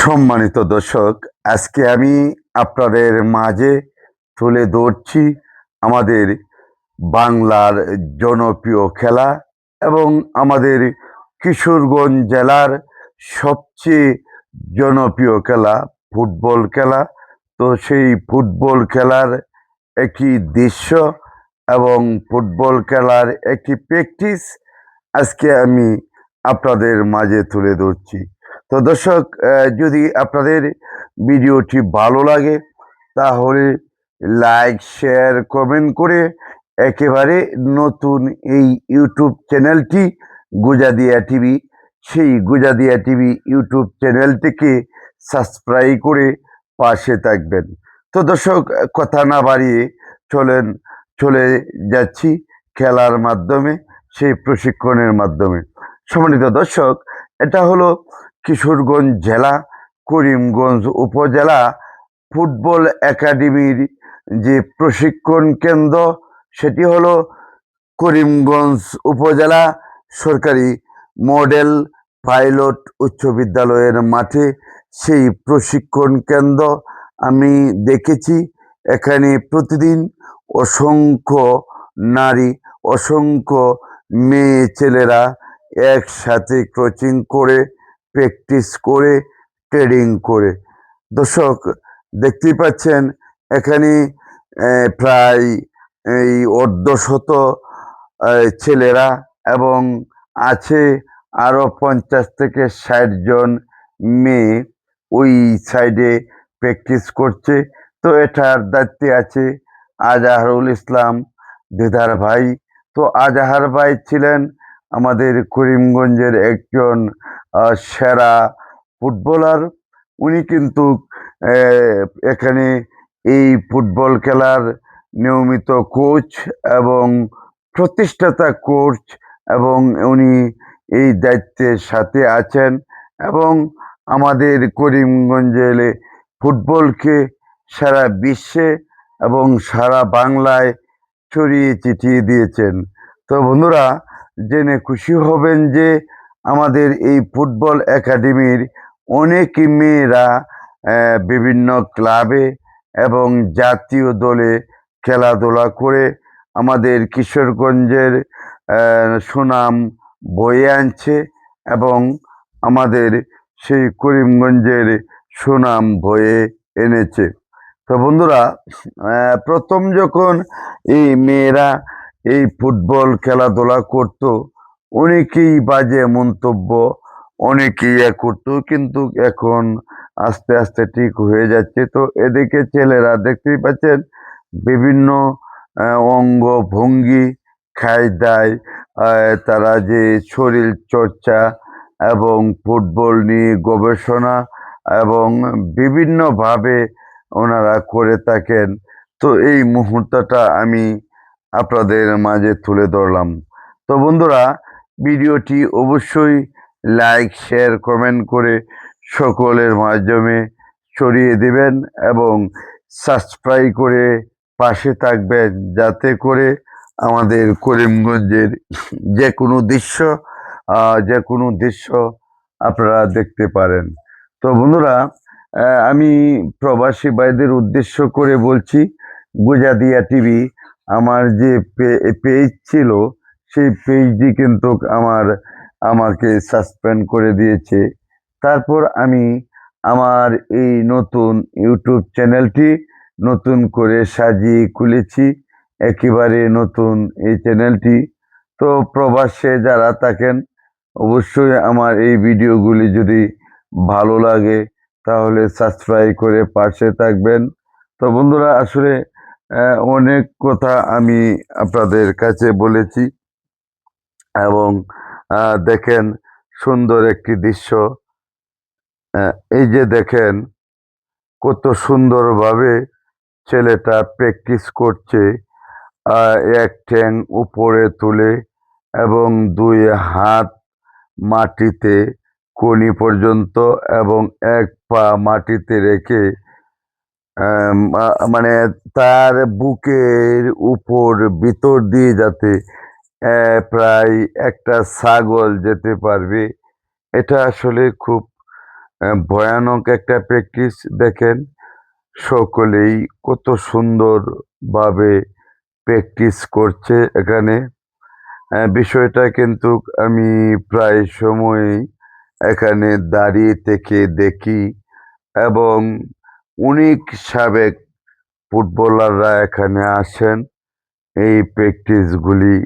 সম্মানিত দর্শক, আজকে আমি আপনাদের মাঝে তুলে ধরছি আমাদের বাংলার জনপ্রিয় খেলা এবং আমাদের কিশোরগঞ্জ জেলার সবচেয়ে জনপ্রিয় খেলা ফুটবল খেলা। তো সেই ফুটবল খেলার একটি দৃশ্য এবং ফুটবল খেলার একটি প্র্যাকটিস আজকে আমি আপনাদের মাঝে তুলে ধরছি। তো দর্শক, যদি আপনাদের ভিডিওটি ভালো লাগে তাহলে লাইক শেয়ার কমেন্ট করে একেবারে নতুন এই ইউটিউব চ্যানেলটি গুজাদিয়া টিভি, সেই গুজাদিয়া টিভি ইউটিউব চ্যানেলটিকে সাবস্ক্রাইব করে পাশে থাকবেন। তো দর্শক, কথা না বাড়িয়ে চলে যাচ্ছি খেলার মাধ্যমে, সেই প্রশিক্ষণের মাধ্যমে। সম্মানিত দর্শক, এটা হলো কিশোরগঞ্জ জেলা করিমগঞ্জ উপজেলা ফুটবল একাডেমির যে প্রশিক্ষণ কেন্দ্র, সেটি হলো করিমগঞ্জ উপজেলা সরকারি মডেল পাইলট উচ্চ বিদ্যালয়ের মাঠে সেই প্রশিক্ষণ কেন্দ্র আমি দেখেছি। এখানে প্রতিদিন অসংখ্য নারী, অসংখ্য মেয়ে ছেলেরা একসাথে কোচিং করে, প্র্যাকটিস করে, ট্রেনিং করে। দর্শক, দেখতেই পাচ্ছেন এখানে প্রায় এই অর্ধশত ছেলেরা এবং আছে আরো 50 থেকে 60 জন মেয়ে ওই সাইডে প্র্যাকটিস করছে। তো এটার দায়িত্বে আছে আজাহারুল ইসলাম দিদার ভাই। তো আজাহার ভাই ছিলেন আমাদের করিমগঞ্জের একজন সেরা ফুটবলার। উনি কিন্তু এখানে এই ফুটবল খেলার নিয়মিত কোচ এবং প্রতিষ্ঠাতা কোচ, এবং উনি এই দায়িত্বের সাথে আছেন এবং আমাদের করিমগঞ্জে ফুটবলকে সারা বিশ্বে এবং সারা বাংলায় ছড়িয়ে ছিটিয়ে দিয়েছেন। তো বন্ধুরা, জেনে খুশি হবেন যে আমাদের এই ফুটবল একাডেমির অনেক মেয়েরা বিভিন্ন ক্লাবে এবং জাতীয় দলে খেলাধুলা করে আমাদের কিশোরগঞ্জের সুনাম বয়ে আনছে এবং আমাদের সেই করিমগঞ্জের সুনাম বয়ে এনেছে। তো বন্ধুরা, প্রথম যখন এই মেয়েরা এই ফুটবল খেলাধুলা করত, অনেকেই বাজে মন্তব্য, অনেকেই করতো, কিন্তু এখন আস্তে আস্তে ঠিক হয়ে যাচ্ছে। তো এদিকে ছেলেরা দেখতেই পাচ্ছেন বিভিন্ন অঙ্গ ভঙ্গি কায়দায় তারা যে শরীর চর্চা এবং ফুটবল নিয়ে গবেষণা এবং বিভিন্নভাবে ওনারা করে থাকেন। তো এই মুহূর্তটা আমি আপনাদের মাঝে তুলে ধরলাম। তো বন্ধুরা, ভিডিওটি অবশ্যই লাইক শেয়ার কমেন্ট করে সকলের মাধ্যমে ছড়িয়ে দিবেন এবং সাবস্ক্রাইব করে পাশে থাকবেন, যাতে করে আমাদের করিমগঞ্জের যে কোনো দৃশ্য আপনারা দেখতে পারেন। তো বন্ধুরা, আমি প্রবাসী ভাইদের উদ্দেশ্য করে বলছি, গুজাদিয়া টিভি আমার যে পেজ ছিল, সেই পেজটি কিন্তু আমাকে সাসপেন্ড করে দিয়েছে। তারপর আমি আমার এই নতুন ইউটিউব চ্যানেলটি নতুন করে সাজিয়ে খুলেছি, একেবারে নতুন এই চ্যানেলটি। তো প্রবাসে যারা থাকেন, অবশ্যই আমার এই ভিডিওগুলি যদি ভালো লাগে তাহলে সাবস্ক্রাইব করে পাশে থাকবেন। তো বন্ধুরা, আসলে অনেক কথা আমি আপনাদের কাছে বলেছি এবং দেখেন সুন্দর একটি দৃশ্য। এই যে দেখেন কত সুন্দরভাবে ছেলেটা প্র্যাকটিস করছে, এক ঠ্যাং উপরে তুলে এবং দুই হাত মাটিতে কনি পর্যন্ত এবং এক পা মাটিতে রেখে মানে তার বুকের উপর ভিতর দিয়ে যাতে প্রায় একটা ছাগল যেতে পারবে, এটা আসলে খুব ভয়ানক একটা প্র্যাকটিস দেখেন। সকলেই কত সুন্দরভাবে প্র্যাকটিস করছে এখানে। বিষয়টা কিন্তু আমি প্রায় সময়ই এখানে দাঁড়িয়ে থেকে দেখি এবং অনেক সাবেক ফুটবলাররা এখানে আসেন এই প্র্যাকটিসগুলি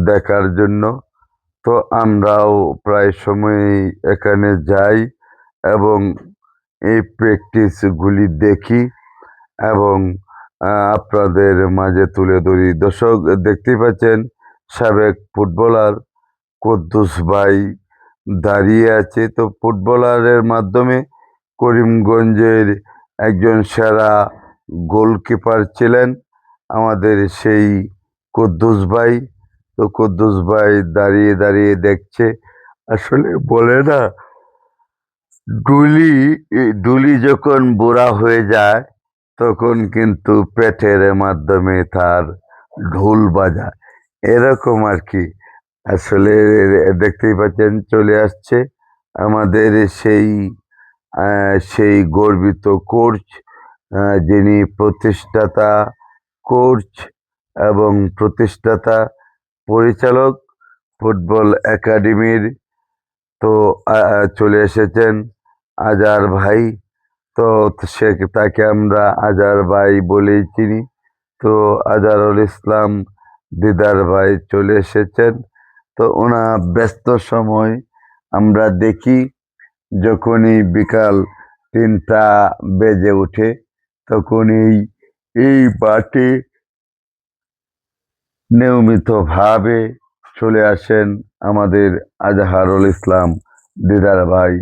দেখার জন্য। তো আমরাও প্রায় সময়ই এখানে যাই এবং এই প্র্যাকটিসগুলি দেখি এবং আপনাদের মাঝে তুলে ধরি। দর্শক, দেখতেই পাচ্ছেন সাবেক ফুটবলার কুদ্দুস ভাই দাঁড়িয়ে আছে। তো ফুটবলারের মাধ্যমে করিমগঞ্জের একজন সেরা গোলকিপার ছিলেন আমাদের সেই কুদ্দুস ভাই। তো কুদ্দুস ভাই দাঁড়িয়ে দাঁড়িয়ে দেখছে। আসলে বলে না, ডুলি ডুলি যখন বুড়া হয়ে যায় তখন কিন্তু পেটের মাধ্যমে তার ঢোল বাজায়, এরকম আর কি। আসলে দেখতেই পাচ্ছেন চলে আসছে আমাদের সেই গর্বিত কোচ, যিনি প্রতিষ্ঠাতা কোচ এবং প্রতিষ্ঠাতা পরিচালক ফুটবল একাডেমির। তো চলে এসেছেন আজার ভাই। তো তাকে আমরা আজার ভাই বলেই চিনি। তো আজারুল ইসলাম দিদার ভাই চলে এসেছেন। তো ওনার ব্যস্ত সময় আমরা দেখি যখনই বিকাল 3টা বেজে ওঠে তখন এই মাঠে নিয়মিতভাবে চলে আসেন আমাদের আজহারুল ইসলাম দিদার ভাই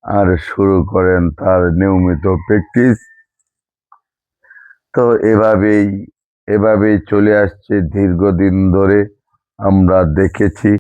আর শুরু করেন তার নিয়মিত প্র্যাকটিস। তো এভাবেই চলে আসছে দীর্ঘদিন ধরে, আমরা দেখেছি।